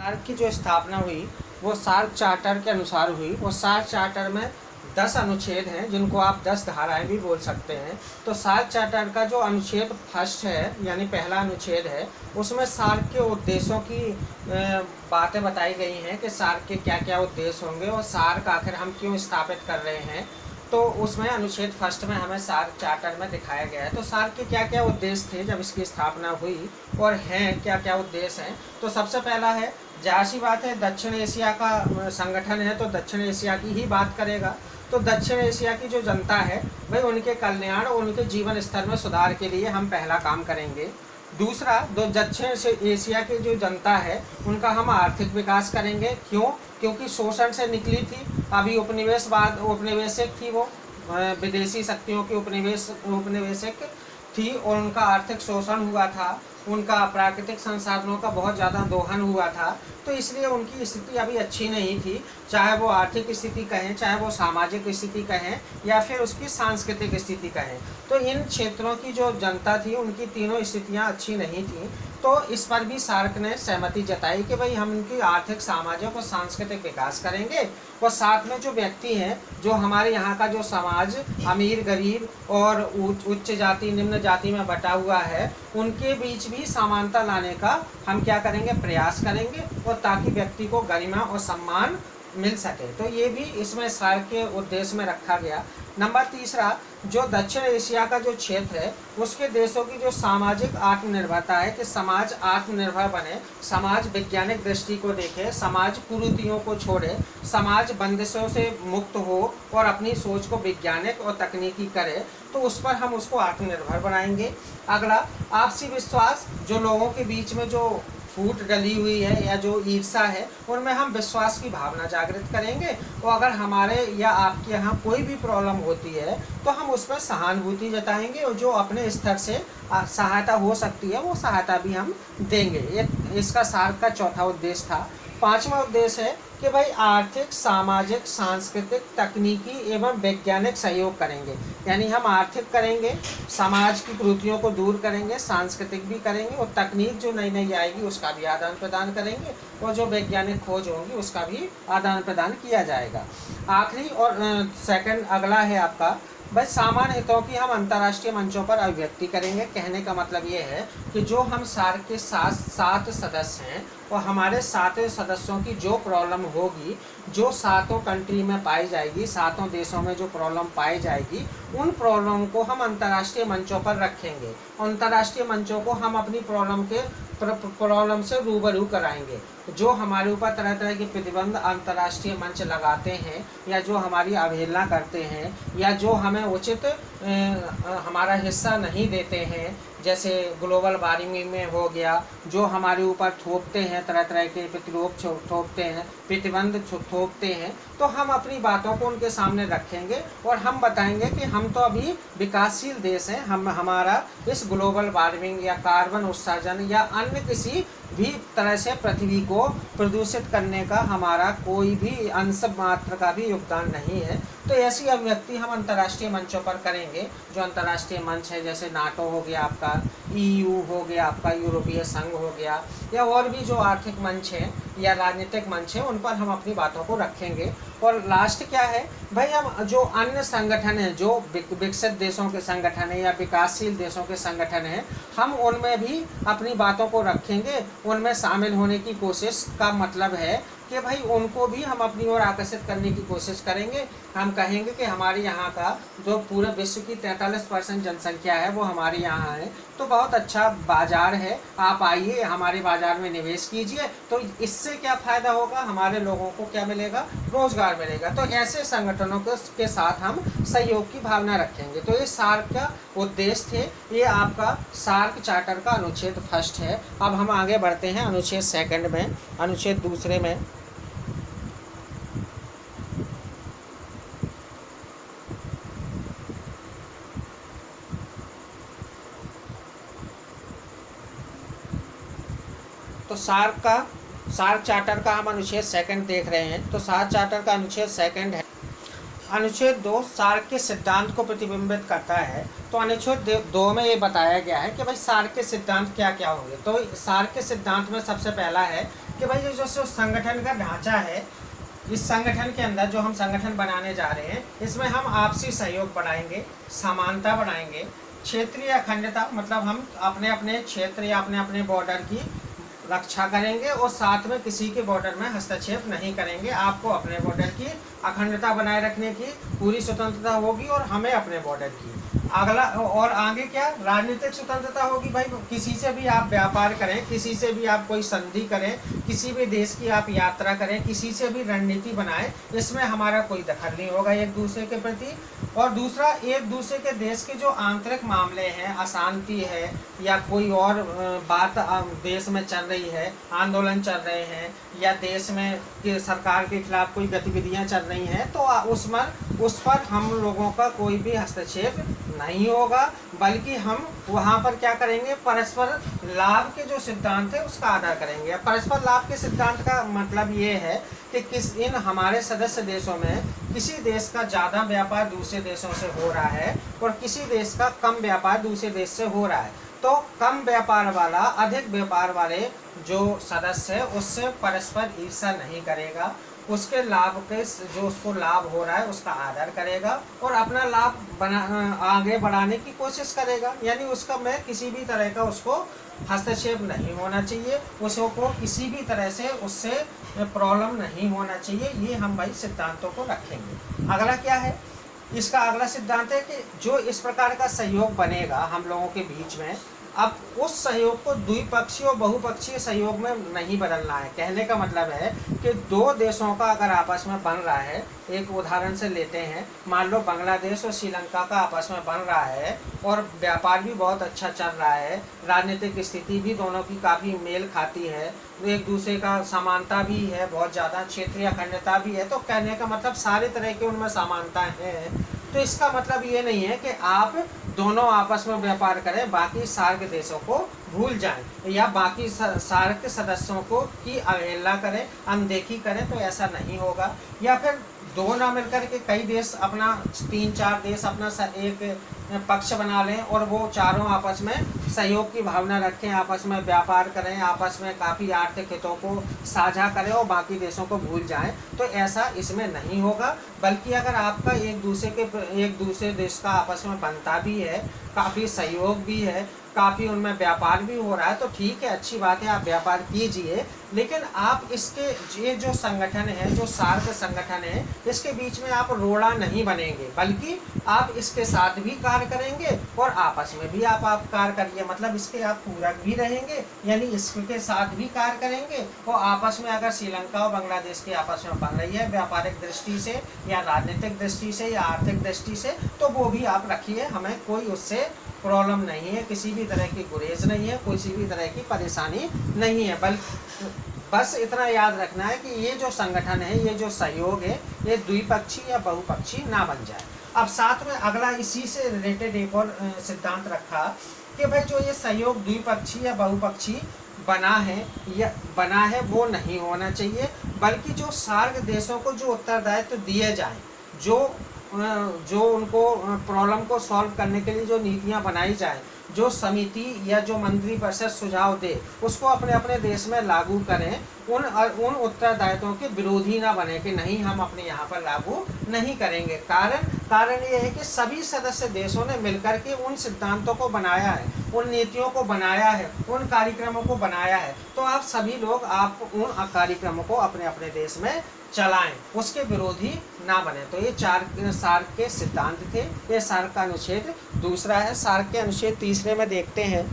SAARC की जो स्थापना हुई वो सार्क चार्टर के अनुसार हुई। और सार्क चार्टर में 10 अनुच्छेद हैं जिनको आप 10 धाराएं भी बोल सकते हैं। तो सार्क चार्टर का जो अनुच्छेद फर्स्ट है यानी पहला अनुच्छेद है उसमें सार्क के उद्देश्यों की बातें बताई गई हैं कि सार्क के क्या क्या उद्देश्य होंगे और सार्क आखिर हम क्यों स्थापित कर रहे हैं। तो उसमें अनुच्छेद फर्स्ट में हमें सार्क चार्टर में दिखाया गया है। तो सार्क के क्या क्या उद्देश्य थे जब इसकी स्थापना हुई और हैं क्या क्या उद्देश्य हैं। तो सबसे पहला है, जाहिर सी बात है दक्षिण एशिया का संगठन है तो दक्षिण एशिया की ही बात करेगा। तो दक्षिण एशिया की जो जनता है भाई उनके कल्याण और उनके जीवन स्तर में सुधार के लिए हम पहला काम करेंगे। दूसरा, दक्षिण एशिया की जो जनता है उनका हम आर्थिक विकास करेंगे। क्यों? क्योंकि शोषण से निकली थी, अभी उपनिवेशिक थी, वो विदेशी शक्तियों की उपनिवेशिक थी और उनका आर्थिक शोषण हुआ था, उनका प्राकृतिक संसाधनों का बहुत ज़्यादा दोहन हुआ था। तो इसलिए उनकी स्थिति अभी अच्छी नहीं थी, चाहे वो आर्थिक स्थिति कहें, चाहे वो सामाजिक स्थिति कहें या फिर उसकी सांस्कृतिक स्थिति कहें। तो इन क्षेत्रों की जो जनता थी उनकी तीनों स्थितियां अच्छी नहीं थी। तो इस पर भी सार्क ने सहमति जताई कि भाई हम इनकी आर्थिक, सामाजिक और सांस्कृतिक विकास करेंगे। और साथ में जो व्यक्ति हैं, जो हमारे यहाँ का जो समाज अमीर, गरीब और उच्च जाति, निम्न जाति में बटा हुआ है, उनके बीच भी समानता लाने का हम क्या करेंगे, प्रयास करेंगे, और ताकि व्यक्ति को गरिमा और सम्मान मिल सके। तो ये भी इसमें सार्क के उद्देश्य में रखा गया। नंबर तीसरा, जो दक्षिण एशिया का जो क्षेत्र है उसके देशों की जो सामाजिक आत्मनिर्भरता है कि समाज आत्मनिर्भर बने, समाज वैज्ञानिक दृष्टि को देखे, समाज कुरीतियों को छोड़े, समाज बंदिशों से मुक्त हो और अपनी सोच को वैज्ञानिक और तकनीकी करे, तो उस पर हम उसको आत्मनिर्भर बनाएंगे। अगला, आपसी विश्वास, जो लोगों के बीच में जो फूट डली हुई है या जो ईर्षा है उनमें हम विश्वास की भावना जागृत करेंगे। और अगर हमारे या आपके यहाँ कोई भी प्रॉब्लम होती है तो हम उस पर सहानुभूति जताएंगे और जो अपने स्तर से सहायता हो सकती है वो सहायता भी हम देंगे। ये इसका सार्क का चौथा उद्देश्य था। पांचवा उद्देश्य है कि भाई आर्थिक, सामाजिक, सांस्कृतिक, तकनीकी एवं वैज्ञानिक सहयोग करेंगे। यानी हम आर्थिक करेंगे, समाज की कुरीतियों को दूर करेंगे, सांस्कृतिक भी करेंगे और तकनीक जो नई नई आएगी उसका भी आदान प्रदान करेंगे और जो वैज्ञानिक खोज होंगी उसका भी आदान प्रदान किया जाएगा। आखिरी और सेकंड अगला है आपका, बस सामान्य हितों की हम अंतर्राष्ट्रीय मंचों पर अभिव्यक्ति करेंगे। कहने का मतलब ये है कि जो हम सार्क के 7 सदस्य हैं और हमारे 7 सदस्यों की जो प्रॉब्लम होगी, जो 7 कंट्री में पाई जाएगी, 7 देशों में जो प्रॉब्लम पाई जाएगी, उन प्रॉब्लम को हम अंतर्राष्ट्रीय मंचों पर रखेंगे। अंतर्राष्ट्रीय मंचों को हम अपनी प्रॉब्लम से रूबरू कराएंगे। जो हमारे ऊपर तरह तरह के प्रतिबंध अंतर्राष्ट्रीय मंच लगाते हैं या जो हमारी अवहेलना करते हैं या जो हमें उचित हमारा हिस्सा नहीं देते हैं, जैसे ग्लोबल वार्मिंग में हो गया, जो हमारे ऊपर थोपते हैं, तरह तरह के प्रतिरोध थोपते हैं, प्रतिबंध थोपते हैं, तो हम अपनी बातों को उनके सामने रखेंगे और हम बताएंगे कि हम तो अभी विकासशील देश हैं, हमारा इस ग्लोबल वार्मिंग या कार्बन उत्सर्जन या अन्य किसी भी तरह से पृथ्वी को प्रदूषित करने का हमारा कोई भी अंश मात्र का भी योगदान नहीं है। तो ऐसी अभिव्यक्ति हम अंतर्राष्ट्रीय मंचों पर करेंगे। जो अंतर्राष्ट्रीय मंच है जैसे नाटो हो गया आपका, EU हो गया आपका, यूरोपीय संघ हो गया, या और भी जो आर्थिक मंच है या राजनीतिक मंच है उन पर हम अपनी बातों को रखेंगे। और लास्ट क्या है भाई, हम जो अन्य संगठन हैं, जो विकसित देशों के संगठन है या विकासशील देशों के संगठन हैं, हम उनमें भी अपनी बातों को रखेंगे। उनमें शामिल होने की कोशिश का मतलब है कि भाई उनको भी हम अपनी ओर आकर्षित करने की कोशिश करेंगे। हम कहेंगे कि हमारे यहाँ का जो पूरे विश्व की 43% जनसंख्या है वो हमारे यहाँ है, तो बहुत अच्छा बाजार है, आप आइए हमारे बाजार में निवेश कीजिए। तो इससे क्या फ़ायदा होगा, हमारे लोगों को क्या मिलेगा, रोजगार मिलेगा। तो ऐसे संगठनों के साथ हम सहयोग की भावना रखेंगे। तो ये सार्क का उद्देश्य थे। ये आपका सार्क चार्टर का अनुच्छेद फर्स्ट है। अब हम आगे बढ़ते हैं अनुच्छेद सेकंड में, अनुच्छेद दूसरे में। तो सार्क चार्टर का हम अनुच्छेद सेकंड देख रहे हैं। तो सार्क चार्टर का अनुच्छेद सेकंड है अनुच्छेद 2 सार्क के सिद्धांत को प्रतिबिंबित करता है। तो अनुच्छेद 2 में ये बताया गया है कि भाई सार्क के सिद्धांत क्या क्या होंगे। तो सार्क के सिद्धांत में सबसे पहला है कि भाई ये जो संगठन का ढांचा है, इस संगठन के अंदर जो हम संगठन बनाने जा रहे हैं, इसमें हम आपसी सहयोग बढ़ाएंगे, समानता बढ़ाएंगे, क्षेत्रीय अखंडता मतलब हम अपने अपने क्षेत्र या अपने अपने बॉर्डर की रक्षा करेंगे और साथ में किसी के बॉर्डर में हस्तक्षेप नहीं करेंगे। आपको अपने बॉर्डर की अखंडता बनाए रखने की पूरी स्वतंत्रता होगी और हमें अपने बॉर्डर की। अगला और आगे क्या, राजनीतिक स्वतंत्रता होगी। भाई किसी से भी आप व्यापार करें, किसी से भी आप कोई संधि करें, किसी भी देश की आप यात्रा करें, किसी से भी रणनीति बनाएं, इसमें हमारा कोई दखल नहीं होगा एक दूसरे के प्रति। और दूसरा, एक दूसरे के देश के जो आंतरिक मामले हैं, अशांति है या कोई और बात देश में चल रही है, आंदोलन चल रहे हैं या देश में कि सरकार के खिलाफ कोई गतिविधियां चल रही हैं, तो उस पर हम लोगों का कोई भी हस्तक्षेप नहीं होगा, बल्कि हम वहाँ पर क्या करेंगे, परस्पर लाभ के जो सिद्धांत है उसका आदर करेंगे। परस्पर लाभ के सिद्धांत का मतलब ये है कि इन हमारे सदस्य देशों में किसी देश का ज़्यादा व्यापार दूसरे देशों से हो रहा है और किसी देश का कम व्यापार दूसरे देश से हो रहा है, तो कम व्यापार वाला अधिक व्यापार वाले जो सदस्य है उससे परस्पर ईर्ष्या नहीं करेगा, उसके लाभ के जो उसको लाभ हो रहा है उसका आदर करेगा और अपना लाभ आगे बढ़ाने की कोशिश करेगा। यानी उसका में किसी भी तरह का उसको हस्तक्षेप नहीं होना चाहिए, उसको किसी भी तरह से उससे प्रॉब्लम नहीं होना चाहिए। ये हम भाई सिद्धांतों को रखेंगे। अगला क्या है, इसका अगला सिद्धांत है कि जो इस प्रकार का सहयोग बनेगा हम लोगों के बीच में, अब उस सहयोग को द्विपक्षीय और बहुपक्षीय सहयोग में नहीं बदलना है। कहने का मतलब है कि दो देशों का अगर आपस में बन रहा है, एक उदाहरण से लेते हैं, मान लो बांग्लादेश और श्रीलंका का आपस में बन रहा है और व्यापार भी बहुत अच्छा चल रहा है, राजनीतिक स्थिति भी दोनों की काफ़ी मेल खाती है, एक दूसरे का समानता भी है, बहुत ज़्यादा क्षेत्रीय अखंडता भी है, तो कहने का मतलब सारे तरह के उनमें समानताएं हैं। तो इसका मतलब ये नहीं है कि आप दोनों आपस में व्यापार करें, बाकी सार्क देशों को भूल जाएं या बाकी सार्क सदस्यों को की अवहेलना करें, अनदेखी करें, तो ऐसा नहीं होगा। या फिर दो ना मिलकर के कई देश अपना 3-4 देश अपना एक पक्ष बना लें और वो चारों आपस में सहयोग की भावना रखें, आपस में व्यापार करें, आपस में काफ़ी आर्थिक हितों को साझा करें और बाकी देशों को भूल जाएं, तो ऐसा इसमें नहीं होगा। बल्कि अगर आपका एक दूसरे देश का आपस में बनता भी है, काफ़ी सहयोग भी है, काफ़ी उनमें व्यापार भी हो रहा है, तो ठीक है, अच्छी बात है, आप व्यापार कीजिए। लेकिन आप इसके ये जो संगठन है, जो सार्क संगठन है, इसके बीच में आप रोड़ा नहीं बनेंगे, बल्कि आप इसके साथ भी कार्य करेंगे और आपस में भी आप कार्य करिए। मतलब इसके आप पूरक भी रहेंगे, यानी इसके साथ भी कार्य करेंगे और आपस में अगर श्रीलंका और बांग्लादेश की आपस में बन रही है व्यापारिक दृष्टि से या राजनीतिक दृष्टि से या आर्थिक दृष्टि से, तो वो भी आप रखिए, हमें कोई उससे प्रॉब्लम नहीं है, किसी भी तरह की गुरेज नहीं है, किसी भी तरह की परेशानी नहीं है। बस इतना याद रखना है कि ये जो संगठन है, ये जो सहयोग है, ये द्विपक्षीय या बहुपक्षीय ना बन जाए। अब साथ में अगला इसी से रिलेटेड एक और सिद्धांत रखा कि भाई जो ये सहयोग द्विपक्षीय या बहुपक्षीय बना है वो नहीं होना चाहिए, बल्कि जो सार्क देशों को जो उत्तरदायित्व दिए जाएं, जो उनको प्रॉब्लम को सॉल्व करने के लिए जो नीतियां बनाई जाए, जो समिति या जो मंत्रिपरिषद सुझाव दे, उसको अपने अपने देश में लागू करें। उन उत्तरदायित्वों के विरोधी ना बने कि नहीं हम अपने यहाँ पर लागू नहीं करेंगे। कारण ये है कि सभी सदस्य देशों ने मिलकर के उन सिद्धांतों को बनाया है, उन नीतियों को बनाया है, उन कार्यक्रमों को बनाया है, तो आप सभी लोग आप उन कार्यक्रमों को अपने अपने देश में चलाएं, उसके विरोधी ना बने। तो ये 4 सार्क के सिद्धांत थे। ये सार्क का अनुच्छेद दूसरा है। सार्क के अनुच्छेद तीसरे में देखते हैं